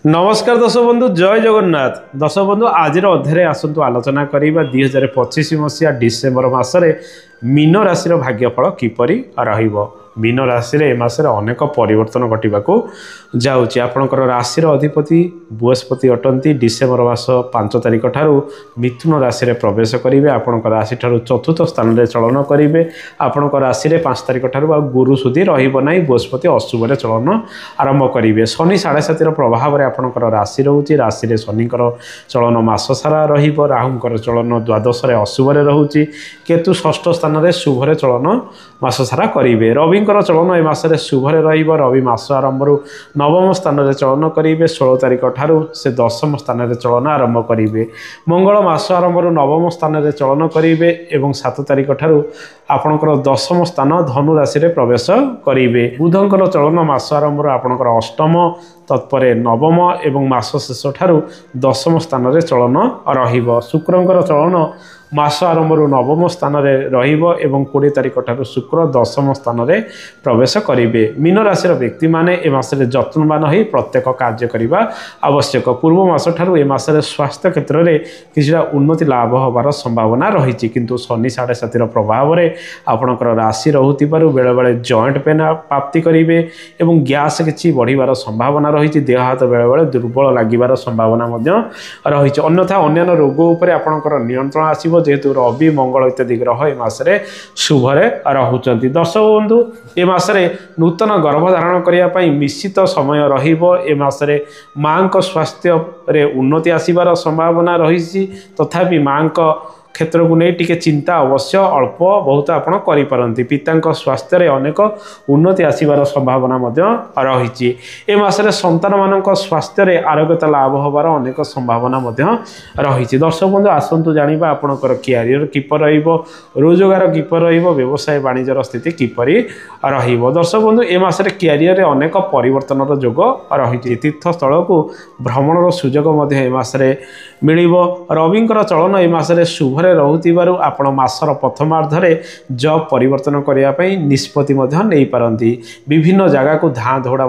नमस्कार दर्शक बंधु जय जगन्नाथ। दर्शक बंधु आज अध्याय आसतु आलोचना करवा 2025 मसीहा डिसेम्बर मसरे मीन राशि भाग्यफल किपरि रहिबो। मीन राशि ए मासरे अनेक परिवर्तन घटवाक जाऊँगी। आपणकर राशि अधिपति बृहस्पति अटंती। डिसेम्बर मास 5 तारिख ठारू मिथुन राशि में प्रवेश करेंगे। आपण राशि ठारू चतुर्थ स्थान में चलन करेंगे। आपण राशि 5 तारिख ठारू आ गुरु सुधी रही बृहस्पति अशुभ चलन आरंभ करेंगे। शनि 7.5 प्रभाव में आपणकर राशि रोचे। राशि में शनिकर चलन मास सारा राहुंकर चलन द्वादश अशुभ रोचे। केतु षष्ठ स्थान में शुभरे चलन मास सारा करेंगे। रविंकर चलन ए मासरे शुभरे रवि मास आरंभ नवम स्थान में चलन करेंगे। 16 तारिख ठारू से दशम स्थान में चलन आरंभ करेंगे। मंगल मास आरंभ नवम स्थान में चलन करेंगे और 7 तारिख ठारू आपणकर दशम स्थान धनु राशि में प्रवेश करेंगे। बुधंकर चलन मास आरंभ आपणकर अष्टम तत्पर नवम और मास शेष ठारू दशम स्थान में चलन रहिबो। शुक्रंकर चलन मास आरंभ नवम स्थान में और 20 तारिख ठारू शुक्र दशम में प्रवेश करेंगे। मीन राशि व्यक्ति माने ए मासरे जत्नवान हो प्रत्येक कार्य करने आवश्यक। पूर्व मास ठारू ए मासरे स्वास्थ्य क्षेत्र में किसी उन्नति लाभ होबार संभावना रही। किंतु शनि 7.5 प्रभाव में आपणकर राशि रोथिबारु बेले बेले जॉइंट पेन प्राप्ति करेंगे और गैस किसी बढ़िबार संभावना रही। देह हाथ बेले बेले दुर्बल लागिबार संभावना रही। अन्यथा अन्य रोग उपर आपणकर नियंत्रण आसीबो जेहेतु रवि मंगल इत्यादि ग्रह ए मासरे शुभरे रहुचंती। दर्शक बंधु ए मासरे नूतन गर्भधारण करने निश्चित समय रहिबो। ए मासरे मां को स्वास्थ्य रे उन्नति आसीबार संभावना रही। तथापि मां को क्षेत्र को नहीं टिके चिंता अवश्य अल्प बहुत आपड़ करें। पिता स्वास्थ्य रे अनेक उन्नति आसबार संभावना रही। ए मासरे संतान मान स्वास्थ्य रे आरोग्यता लाभ होबार अनेक संभावना रही। दर्शक बंधु आसतु जानिबा आपणकर कैरियर किपर रहिबो, रोजगार किपर रहिबो, व्यवसाय वाणिज्यर स्थिति किपरि रहिबो। दर्शक बंधु ए मासरे कैरियर रे अनेक परिवर्तन जोग रही। तीर्थस्थल को भ्रमणर सुजोग ए मासरे मिलिबो। रविंकर चलन ए मासरे शुभ रोथिबारु आपण मासर प्रथमार्धरे जॉब परिवर्तन करने निष्पत्ति नहीं पारती। विभिन्न जगह को धाँ धौड़ा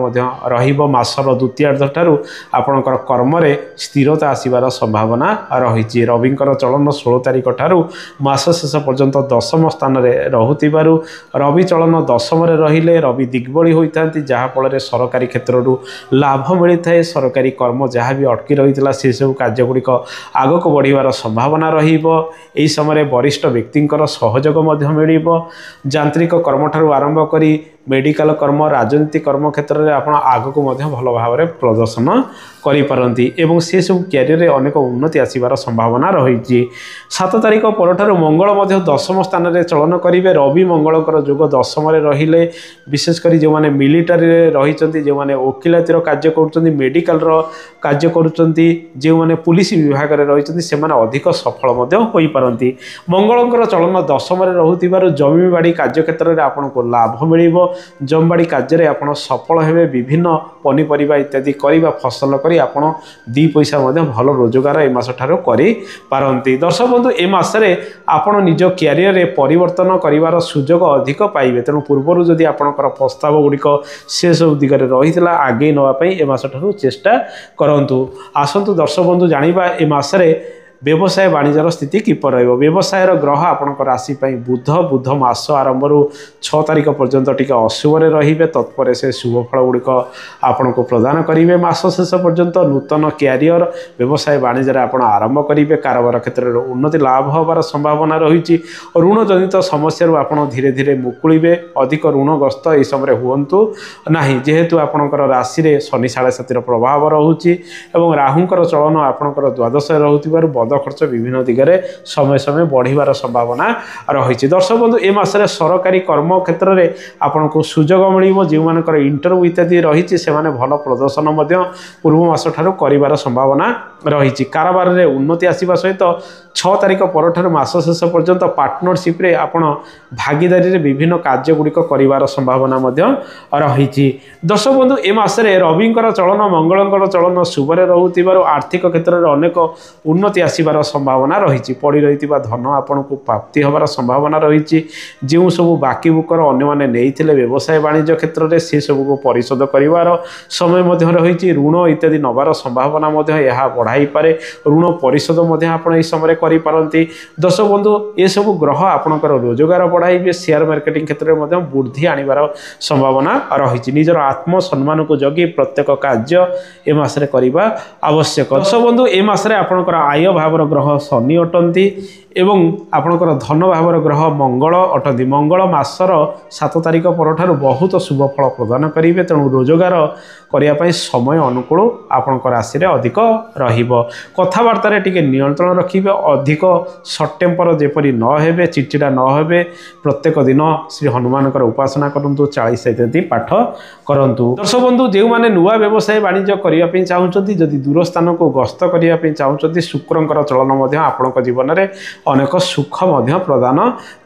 रहिबो। मासर द्वितीयार्ध ठारू आपणकर कर्म रे स्थिरता आसीबार संभावना रही। रविंकर चलन 16 तारिख ठारू मास शेष पर्यंत दशम स्थान में रोथिबारु रवि चलन दशम रहिले रवि दिग्बली होइथांती, जहा फल सरकारी क्षेत्र लाभ मिलता है। सरकारी कर्म जहाँ भी अटकी रही से सब कार्यगुड़िक आगक बढ़िबार संभावना रहिबो। यही समय वरिष्ठ व्यक्ति सहयोग मिल। यांत्रिक कर्म ठारू आरंभ करी मेडिकल कर्म राजनीतिक कर्म क्षेत्र में आप आग को भल भाव में प्रदर्शन करें एवं से सब कैरियर अनेक उन्नति आसबार संभावना रही। 7 तारिख पर मंगल दशम स्थान में चलन करेंगे। रवि मंगलकर जोग दशम रहिले विशेषकर जो मैंने मिलिटारी रही, जो मैंने वकिलातीर कार्य कर मेडिकल कार्य कर पुलिस विभाग में रही से अधिक सफल हो पारती। मंगलकर चलन दशम रोथिबारु जमी बाड़ी कार्य क्षेत्र में आपको लाभ मिल। जमबाड़ी कार्य आप सफल हेबे। विभिन्न पनीपरिया इत्यादि करवा फसल करी आपड़ 2 पैसा भल रोजगार ए मास ठारू करि पारंती। दर्शक बंधु ए मासरे आपण निज कैरियर रे परिवर्तन करिवार सुजोग अधिक पाइबे। तेणु पूर्व जदि आपणकर प्रस्ताव गुड़िक से सब दिगरे रही आगे नापी ए मास ठारू चेष्टा करंतु। आसंतु दर्शक बंधु जानिबा ए मासरे व्यवसाय वाणिज्यर स्थिति किपर रहिबो। व्यवसाय ग्रह आपणकर राशि बुध मास आरंभ 6 तारिख पर्यंत टिके अशुभ रहिबे। तत्पर से शुभ फल गुड़िक आपन को प्रदान करेंगे। मास शेष पर्यंत नूतन कैरियर व्यवसाय वाणिज्य आप आरंभ करेंगे। कारोबार क्षेत्र में उन्नति लाभ होबार संभावना रही। ऋण जनित समस्या आप धीरे धीरे मुकुलिबे। अधिक ऋणग्रस्त यह समय हुंतु नहीं, जेहेतु आपणकर राशि में शनि 7.5 प्रभाव रोचे और राहुंकर चलन आपणकर द्वादश रोथिबारु खर्च विभिन्न दिगरे समय समय बढ़िबार संभावना रही। दर्शक बंधु ए मासरे सरकारी कर्म क्षेत्र में आपन को सुजोग मिल। जो मानकर इंटरव्यू इत्यादि रही से भल प्रदर्शन पूर्व मास ठारू करिबार संभावना रही। कारोबार रे उन्नति आसीबा सहित 6 तारिख पर मास शेष पर्यंत पार्टनरशिप रे आपण भागीदारी रे विभिन्न कार्य गुड़िक करिबार संभावना रही। दर्शक बंधु ए मासरे रविंकर चलन मंगलकर चलन शुभरे रोथिबारु आर्थिक क्षेत्र में अनेक उन्नति आसबार संभावना रही पड़ी रही धन आपन को प्राप्ति हबार संभावना रही जो सब बाकी बुकर अन्य नहीं व्यवसाय वाणिज्य क्षेत्र में सी सब को परिशोध कर समय रही ऋण इत्यादि नबार संभावना बढ़ाई पारे ऋण परिशोध आप समय करपारती। दर्शक बंधु ये सब ग्रह आपणकर रोजगार बढ़ाइबे शेयर मार्केटिंग क्षेत्र में वृद्धि आनिबार संभावना रही निजर आत्मसम्मान को जगी प्रत्येक कार्य ए मासरे करबा आवश्यक। दर्शक बंधु ए मासरे आपणकर आय भावर ग्रह शनि अटंती एवं आपणकर धन भावर ग्रह मंगल अटंती। मंगल मासर 7 तारिख पर बहुत शुभ फल प्रदान करेंगे तेणु रोजगार करने समय अनुकूल आपणकर राशि अधिक रहिबो। कथबार्तार टिके नियंत्रण रखिबे अधिक सर्ट टेम्पर जेपरी न हेबे चिड़चिड़ा न हेबे प्रत्येक दिन श्री हनुमान उपासना करंतु 40 इत्यादि पाठ करंतु। दर्शक बंधु जो माने नुआ व्यवसाय वाणिज्य करने चाहूँगी जदि दूर स्थान को गस्त करने चाहूँगी शुक्रंकर चलन आपण जीवन में अनेक सुख प्रदान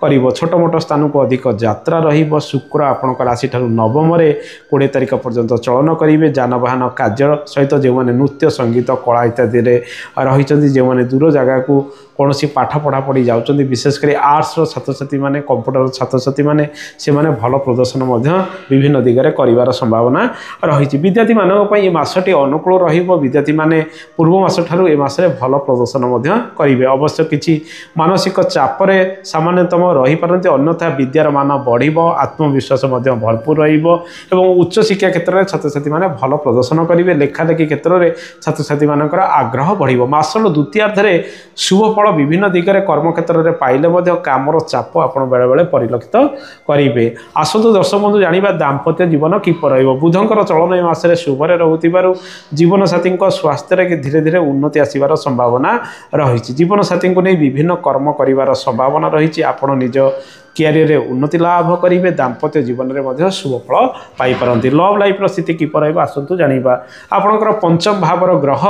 कर छोट मोट स्थान को अधिक यात्रा रहिबो। शुक्र आपणक राशि ठारू नवम 20 तारिख पर्यंत चलन करेंगे जानवाहन कार्य सहित जो मैंने नृत्य संगीत कला इत्यादि रही जो मैंने दूर जगह को कौन पाठ पढ़ापढ़ी जाऊँच विशेषकर आर्ट्स छात्र छात्री मैंने कंप्यूटर छात्र छात्री मैंने से भल प्रदर्शन विभिन्न दिगरे कर संभावना रही विद्यार्थी मानक ये मासटी अनुकूल विद्यार्थी माने पूर्व मास ठारू ए मासरे भल प्रदर्शन करेंगे। अवश्य किसी मानसिक चापरे सामान्यतम रही पारती अन्यथा विद्यार मान बढ़िबो आत्मविश्वास भरपूर रहिबो एवं उच्च शिक्षा क्षेत्र में छात्र छात्री मैंने भल प्रदर्शन करेंगे। लेखालेखि क्षेत्र में छात्र छात्री मानकर आग्रह बढ़िबो। मासर द्वितीयार्धे शुभ फल विभिन्न दिगरे कर्म क्षेत्र में पाइले कामर चाप आपण बेले बेले परिलक्षित करेंगे। आसतु दर्शक बंधु जानिबा दाम्पत्य जीवन किपर रहिबो। बुधंकर चलन मासरे शुभरे रहउतिबारु जीवन साथी स्वास्थ्य के धीरे धीरे उन्नति आसिबार संभावना रही जीवन साथी को नहीं विभिन्न कर्म करिवार संभावना रही आपण निज कैरियर रे उन्नति लाभ करेंगे। दाम्पत्य जीवन में शुभ फल पाइपारती। लव लाइफ स्थिति किपर आसतु जानिबा। आपणकर पंचम भावर ग्रह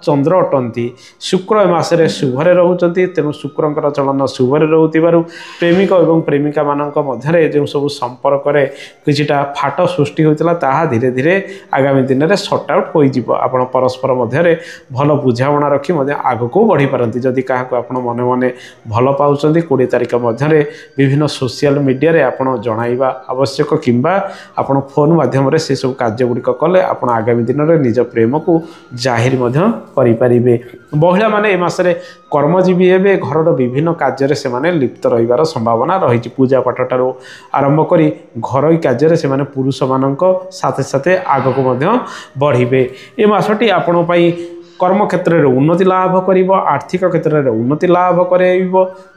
चंद्र अटंती। शुक्र मासरे शुभरे रहउचंती तेणु शुक्रंकर चलन शुभरे रहउतिबारु प्रेमिक एवं प्रेमिका मानक मध्यरे जो सब संपर्क रे किछिटा फाट सृष्टि होइतला ताहा धीरे धीरे आगामी दिन में सॉर्ट आउट हो जिवो। आपण परस्पर मध्यरे भल बुझामणा रखी आग को बढ़ी पारती। जदि काहाको आपण मने मने भल पाउचंती 20 तारिख मध्यरे विभिन्न सोशल मीडिया रे आपण जणाइबा आवश्यक किंबा आपण फोन माध्यम रे से सब कार्य गुड़िक कले आपण आगामी दिन में निज प्रेम को जाहिर करि परिबे। महिला माने ए मासरे कर्मजीवी हेबे घर विभिन्न कार्य रे से माने लिप्त रहिबार संभावना रही पूजा पाठ ठारू आरंभ करी घरोई कार्य रे से माने पुरुष मानक साथे साथे आग को बढ़िबे। ए मासटी आपण पई कर्म क्षेत्र में उन्नति लाभ कर आर्थिक क्षेत्र में उन्नति लाभ कर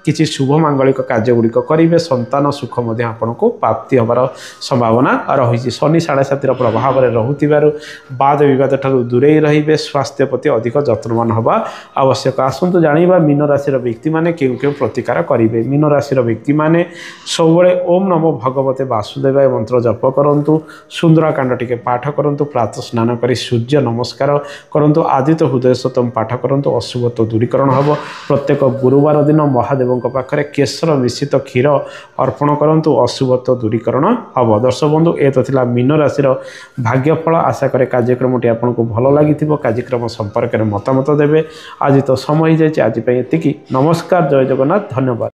किसी शुभ मांगलिक कार्य गुड़िक करेंगे। संतान सुख आपन को प्राप्ति हबार संभावना रही शनि 7.5 प्रभाव में रहूथिबारु वाद विवाद ठारू दूरे रहिबे। स्वास्थ्य प्रति अधिक जत्नवान हवा आवश्यक। आसतु जानिबा मीन राशि व्यक्ति माने केउ केउ प्रतिकार करेंगे। मीन राशि व्यक्ति माने सबुबले ओम नमो भगवते वासुदेवाय मंत्र जप करंतु सुंदरकांड टिके पाठ करंतु प्रातः स्नान करी सूर्य नमस्कार करंतु आदित्य हृदय सतम पाठ करंतु अशुभत्व दूरीकरण हम। प्रत्येक गुरुवार दिन महादेव पाखरे केशर मिश्रित क्षीर अर्पण करंतु अशुभत्व दूरीकरण हम। दर्शक बंधु ए तो थिला मीन राशि भाग्यफल। आशा करे कार्यक्रमटी आपको भल लगी कार्यक्रम संपर्क में मतामत देवे। आज तो समय हो जाए आज एतिकी। नमस्कार, जय जगन्नाथ, धन्यवाद।